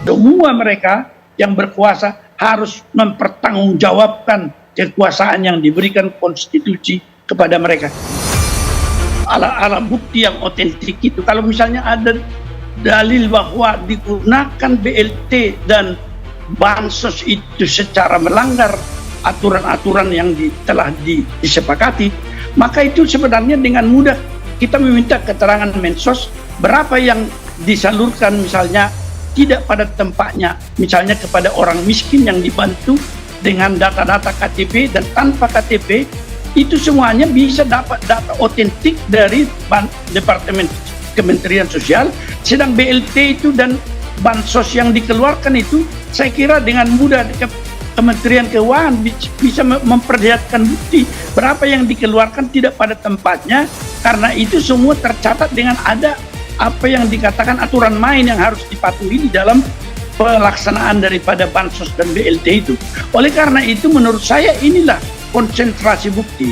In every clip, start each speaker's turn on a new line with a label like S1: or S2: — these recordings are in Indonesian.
S1: Semua mereka yang berkuasa harus mempertanggungjawabkan kekuasaan yang diberikan konstitusi kepada mereka. Alat bukti yang otentik itu, kalau misalnya ada dalil bahwa digunakan BLT dan bansos itu secara melanggar aturan-aturan yang telah disepakati, maka itu sebenarnya dengan mudah kita meminta keterangan Mensos berapa yang disalurkan misalnya tidak pada tempatnya, misalnya kepada orang miskin yang dibantu dengan data-data KTP dan tanpa KTP, itu semuanya bisa dapat data otentik dari Departemen Kementerian Sosial. Sedang BLT itu dan bansos yang dikeluarkan itu, saya kira dengan mudah Kementerian Keuangan bisa memperlihatkan bukti berapa yang dikeluarkan tidak pada tempatnya, karena itu semua tercatat dengan ada apa yang dikatakan aturan main yang harus dipatuhi di dalam pelaksanaan daripada bansos dan BLT itu. Oleh karena itu menurut saya inilah konsentrasi bukti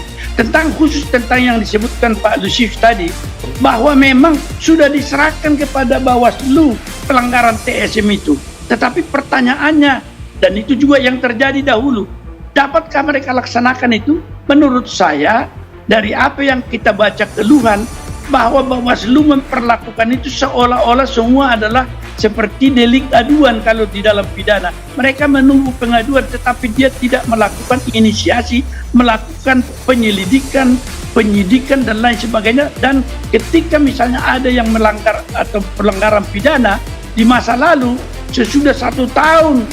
S1: khusus tentang yang disebutkan Pak Lusif tadi, bahwa memang sudah diserahkan kepada Bawaslu pelanggaran TSM itu. Tetapi pertanyaannya, dan itu juga yang terjadi dahulu, dapatkah mereka laksanakan itu? Menurut saya dari apa yang kita baca keluhan, bahwa Bawaslu memperlakukan itu seolah-olah semua adalah seperti delik aduan kalau di dalam pidana. Mereka menunggu pengaduan tetapi dia tidak melakukan inisiasi, melakukan penyelidikan, penyidikan dan lain sebagainya. Dan ketika misalnya ada yang melanggar atau pelanggaran pidana di masa lalu, sesudah 1 tahun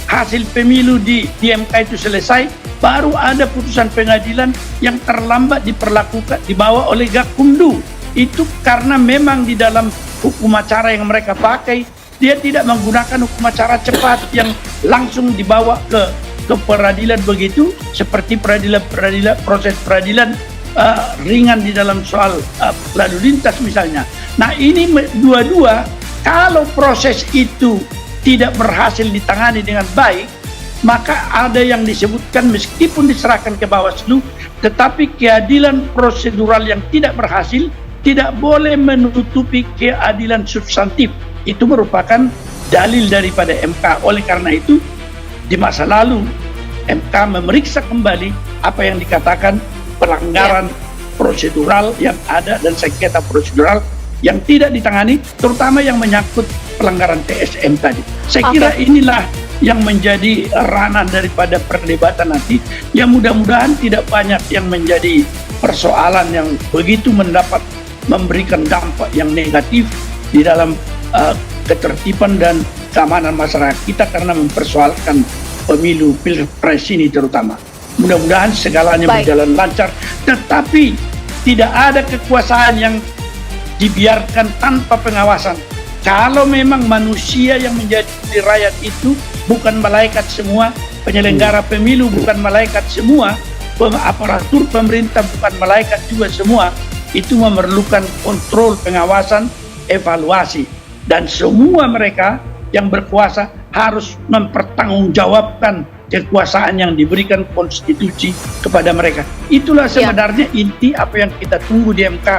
S1: hasil pemilu di MK itu selesai, baru ada putusan pengadilan yang terlambat dibawa oleh Gakumdu. Itu karena memang di dalam hukum acara yang mereka pakai, dia tidak menggunakan hukum acara cepat yang langsung dibawa ke peradilan begitu, seperti proses peradilan ringan di dalam soal lalu lintas misalnya. Nah ini dua-dua, kalau proses itu tidak berhasil ditangani dengan baik, maka ada yang disebutkan meskipun diserahkan ke Bawaslu, tetapi keadilan prosedural yang tidak berhasil tidak boleh menutupi keadilan substantif. Itu merupakan dalil daripada MK. Oleh karena itu, di masa lalu MK memeriksa kembali apa yang dikatakan pelanggaran prosedural yang ada dan sengketa prosedural yang tidak ditangani, terutama yang menyangkut pelanggaran TSM tadi. Saya kira inilah yang menjadi ranah daripada perdebatan nanti, yang mudah-mudahan tidak banyak yang menjadi persoalan yang begitu memberikan dampak yang negatif di dalam ketertiban dan keamanan masyarakat kita, karena mempersoalkan pemilu pilpres ini terutama. Mudah-mudahan segalanya berjalan lancar, tetapi tidak ada kekuasaan yang dibiarkan tanpa pengawasan. Kalau memang manusia yang menjadi rakyat itu bukan malaikat semua, penyelenggara pemilu bukan malaikat semua, aparatur pemerintah bukan malaikat juga semua, itu memerlukan kontrol, pengawasan, evaluasi. Dan semua mereka yang berkuasa harus mempertanggungjawabkan kekuasaan yang diberikan konstitusi kepada mereka. Itulah sebenarnya inti apa yang kita tunggu di MK